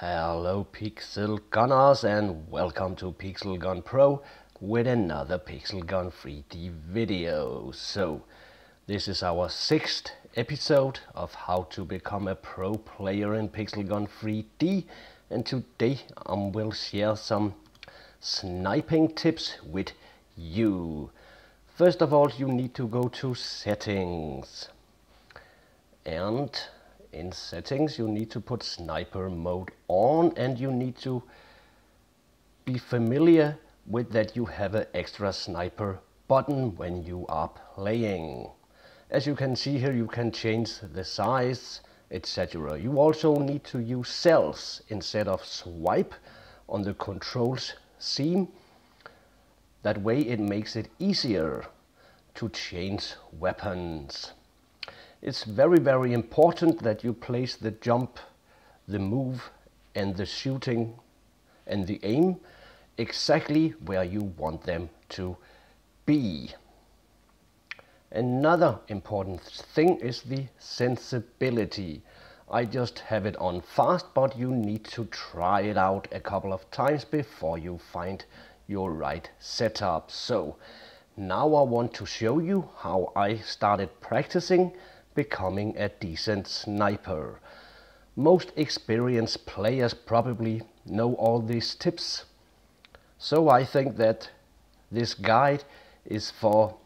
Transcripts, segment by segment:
Hello Pixel Gunners and welcome to Pixel Gun Pro with another Pixel Gun 3D video. So this is our 6th episode of how to become a pro player in Pixel Gun 3D, and today I will share some sniping tips with you. First of all, you need to go to settings, and in settings you need to put sniper mode on, and you need to be familiar with that you have an extra sniper button when you are playing. As you can see here, you can change the size, etc. You also need to use cells instead of swipe on the controls seam. That way it makes it easier to change weapons. It's very important that you place the jump, the move and the shooting and the aim exactly where you want them to be. Another important thing is the sensibility. I just have it on fast, but you need to try it out a couple of times before you find your right setup. So now I want to show you how I started practicing becoming a decent sniper. Most experienced players probably know all these tips, so I think that this guide is for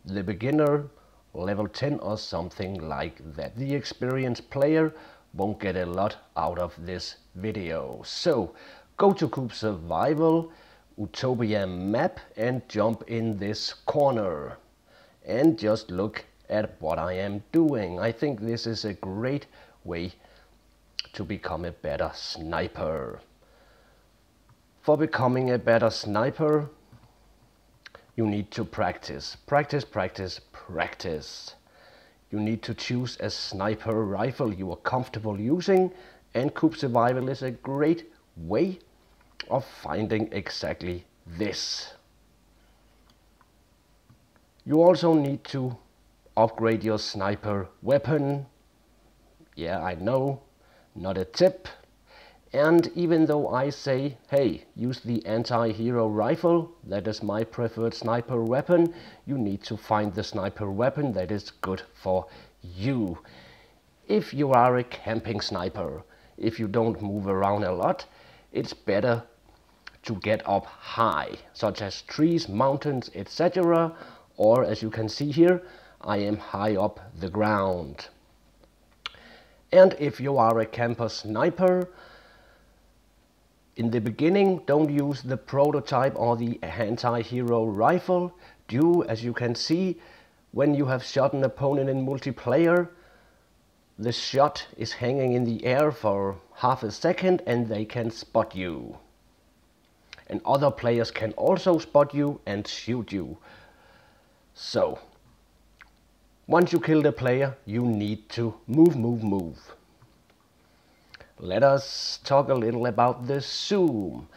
the beginner, level 10 or something like that. The experienced player won't get a lot out of this video. So go to Coop Survival, Utopia map, and jump in this corner and just look at what I am doing. I think this is a great way to become a better sniper. For becoming a better sniper, you need to practice. Practice. You need to choose a sniper rifle you are comfortable using, and Coop Survival is a great way of finding exactly this. You also need to upgrade your sniper weapon. Yeah, I know, not a tip. And even though I say, hey, use the anti-hero rifle, that is my preferred sniper weapon, you need to find the sniper weapon that is good for you. If you are a camping sniper, if you don't move around a lot, it's better to get up high, such as trees, mountains, etc. Or as you can see here, I am high up the ground. And if you are a camper sniper, in the beginning don't use the prototype or the anti-hero rifle. Do, as you can see, when you have shot an opponent in multiplayer, the shot is hanging in the air for half a second and they can spot you. And other players can also spot you and shoot you. So once you kill the player, you need to move. Let us talk a little about the zoom.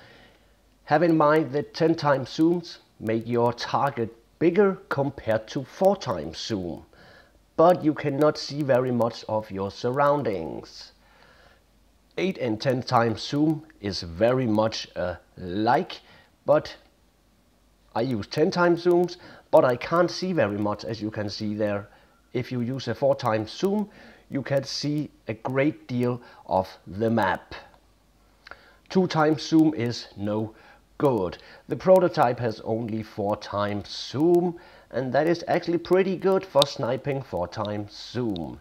Have in mind that 10 times zooms make your target bigger compared to 4 times zoom, but you cannot see very much of your surroundings. 8 and 10 times zoom is very much alike, but I use 10 times zooms, but I can't see very much, as you can see there. If you use a 4 times zoom, you can see a great deal of the map. 2 times zoom is no good. The prototype has only 4 times zoom, and that is actually pretty good for sniping 4 times zoom.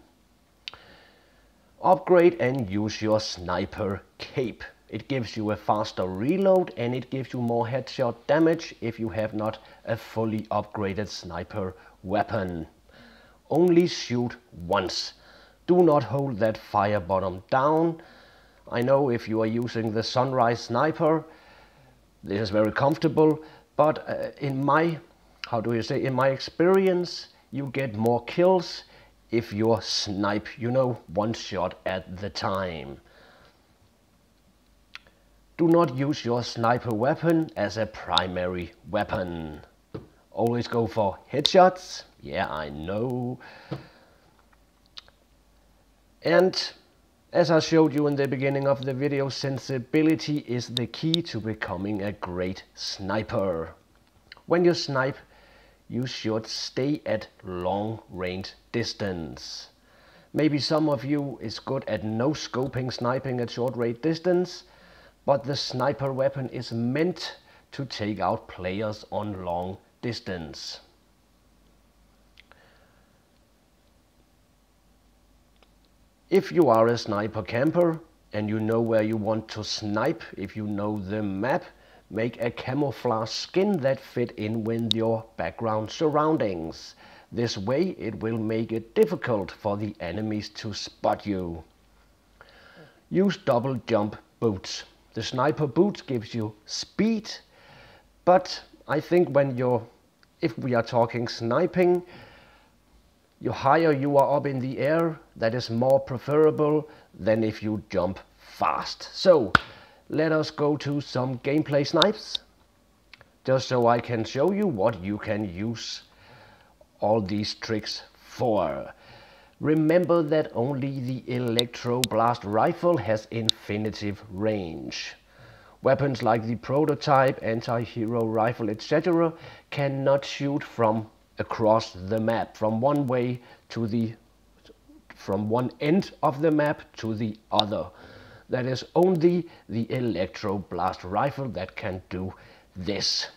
Upgrade and use your sniper cape. It gives you a faster reload and it gives you more headshot damage if you have not a fully upgraded sniper weapon. Only shoot once. Do not hold that fire bottom down. I know if you are using the Sunrise Sniper, this is very comfortable, but in my experience, you get more kills if you snipe, one shot at the time. Do not use your sniper weapon as a primary weapon. Always go for headshots. Yeah, I know. And As I showed you in the beginning of the video, sensibility is the key to becoming a great sniper. When you snipe, you should stay at long range distance. Maybe some of you is good at no-scoping sniping at short range distance, but the sniper weapon is meant to take out players on long distance. If you are a sniper camper and you know where you want to snipe, if you know the map, make a camouflage skin that fit in with your background surroundings. This way it will make it difficult for the enemies to spot you. Use double jump boots. The sniper boots gives you speed, but I think if we are talking sniping, the higher you are up in the air, that is more preferable than if you jump fast. So let us go to some gameplay snipes, just so I can show you what you can use all these tricks for. Remember that only the electro blast rifle has infinitive range. Weapons like the prototype, anti-hero rifle, etc. cannot shoot from across the map, from one end of the map to the other. That is only the electro blast rifle that can do this.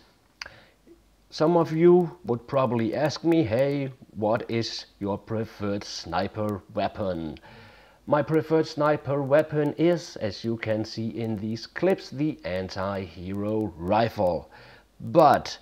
Some of you would probably ask me, hey, what is your preferred sniper weapon? My preferred sniper weapon is, as you can see in these clips, the anti-hero rifle. But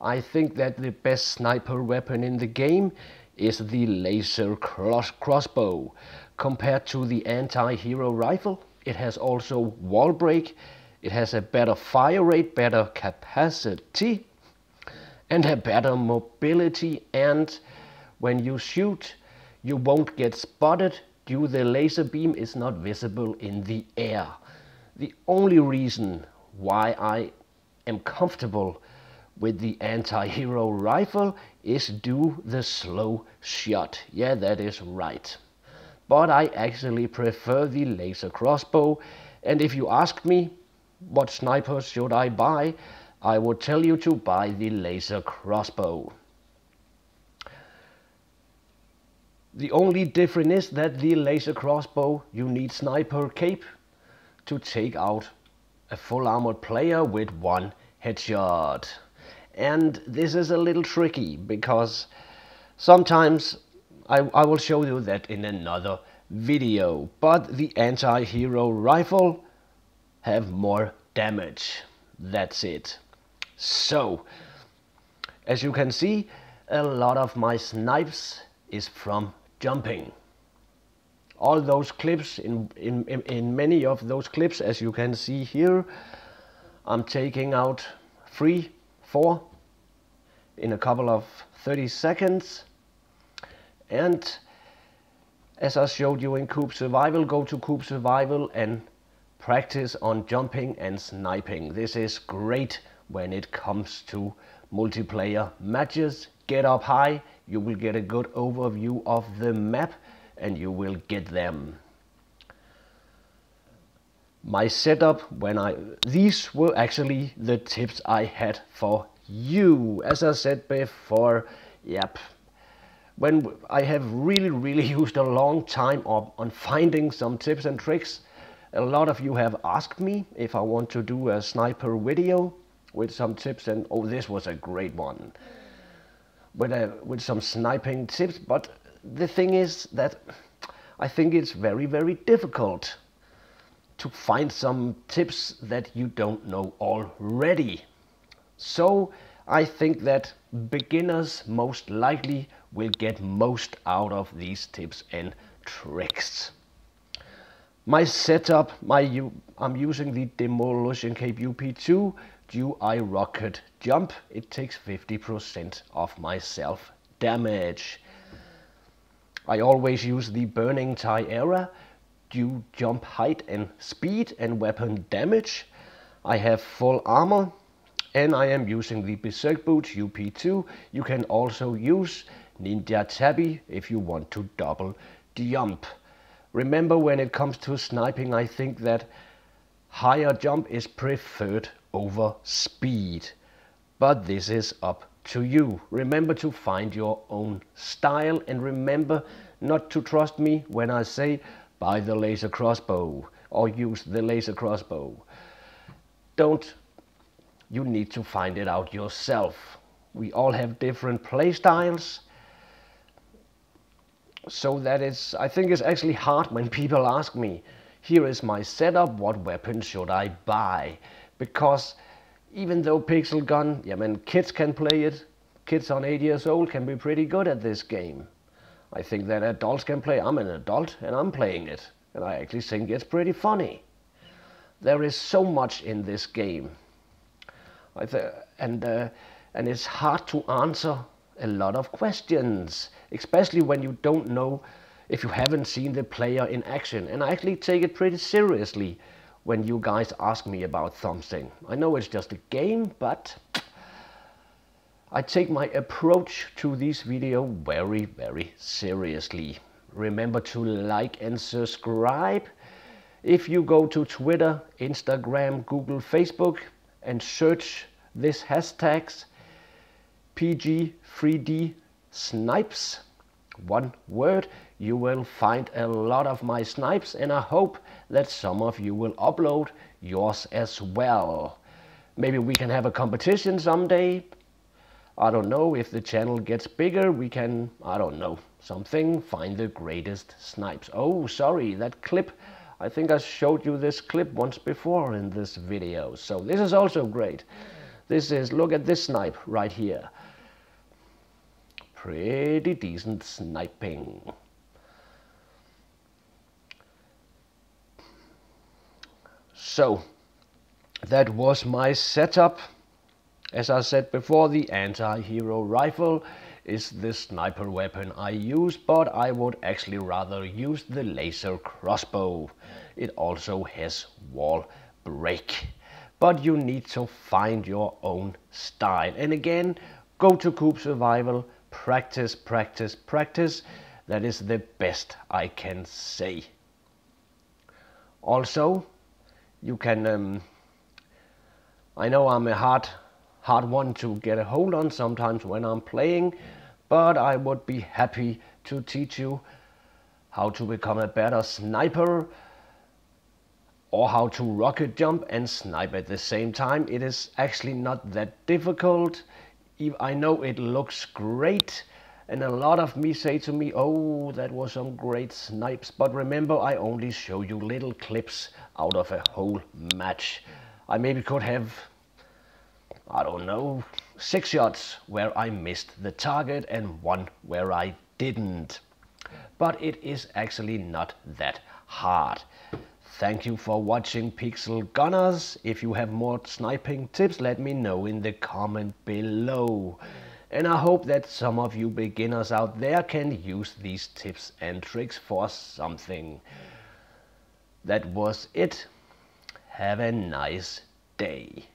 I think that the best sniper weapon in the game is the laser crossbow. Compared to the anti-hero rifle, it has also wall break, it has a better fire rate, better capacity, and a better mobility, and when you shoot, you won't get spotted due the laser beam is not visible in the air. The only reason why I am comfortable with the anti-hero rifle is due the slow shot. Yeah, that is right. But I actually prefer the laser crossbow, and if you ask me what sniper should I buy, I would tell you to buy the laser crossbow. The only difference is that the laser crossbow, you need sniper cape to take out a full armored player with one headshot. And this is a little tricky because sometimes I will show you that in another video, but the anti-hero rifle have more damage. That's it. So, as you can see, a lot of my snipes is from jumping. All those clips, in many of those clips, as you can see here, I'm taking out 3, 4 in a couple of 30 seconds. And as I showed you in Coop Survival, go to Coop Survival and practice on jumping and sniping. This is great when it comes to multiplayer matches. Get up high, you will get a good overview of the map and you will get them. My setup these were actually the tips I had for you. As I said before, yep, when I have really used a long time on finding some tips and tricks. A lot of you have asked me if I want to do a sniper video with some tips, and oh, this was a great one with some sniping tips. But the thing is that I think it's very difficult to find some tips that you don't know already. So I think that beginners most likely will get most out of these tips and tricks. My setup, I'm using the Demolition Cape UP2 UI rocket jump. It takes 50% of my self damage. I always use the Burning Tie era due jump height and speed and weapon damage. I have full armor and I am using the Berserk Boots UP2. You can also use Ninja Tabby if you want to double jump. Remember, when it comes to sniping, I think that higher jump is preferred over speed. But this is up to you. Remember to find your own style, and remember not to trust me when I say buy the laser crossbow or use the laser crossbow. You need to find it out yourself. We all have different play styles. So I think it's actually hard when people ask me, here is my setup, what weapon should I buy? Because even though Pixel Gun, kids can play it, kids on 8 years old can be pretty good at this game. I think that adults can play. I'm an adult and I'm playing it, and I actually think it's pretty funny. There is so much in this game, and it's hard to answer a lot of questions, especially when you don't know, if you haven't seen the player in action. And I actually take it pretty seriously when you guys ask me about something. I know it's just a game, but I take my approach to this video very, very seriously. Remember to like and subscribe. If you go to Twitter, Instagram, Google, Facebook and search this hashtags PG3D SNIPES, one word, you will find a lot of my snipes, and I hope that some of you will upload yours as well. Maybe we can have a competition someday. I don't know, if the channel gets bigger, we can, I don't know, something, find the greatest snipes. Oh, sorry, that clip, I think I showed you this clip once before in this video. So this is also great. This is, look at this snipe right here. Pretty decent sniping. So that was my setup. As I said before, the anti-hero rifle is the sniper weapon I use, but I would actually rather use the laser crossbow. It also has wall break. But you need to find your own style. And again, go to Coop Survival, practice, practice, practice. That is the best I can say. Also, you can, I know I'm a hard one to get a hold on sometimes when I'm playing, but I would be happy to teach you how to become a better sniper, or how to rocket jump and snipe at the same time. It is actually not that difficult. I know it looks great, and a lot of me say to me, oh, that was some great snipes, but remember, I only show you little clips out of a whole match. I maybe could have, I don't know, 6 shots where I missed the target and 1 where I didn't. But it is actually not that hard. Thank you for watching, Pixel Gunners. If you have more sniping tips, let me know in the comment below. And I hope that some of you beginners out there can use these tips and tricks for something. That was it. Have a nice day.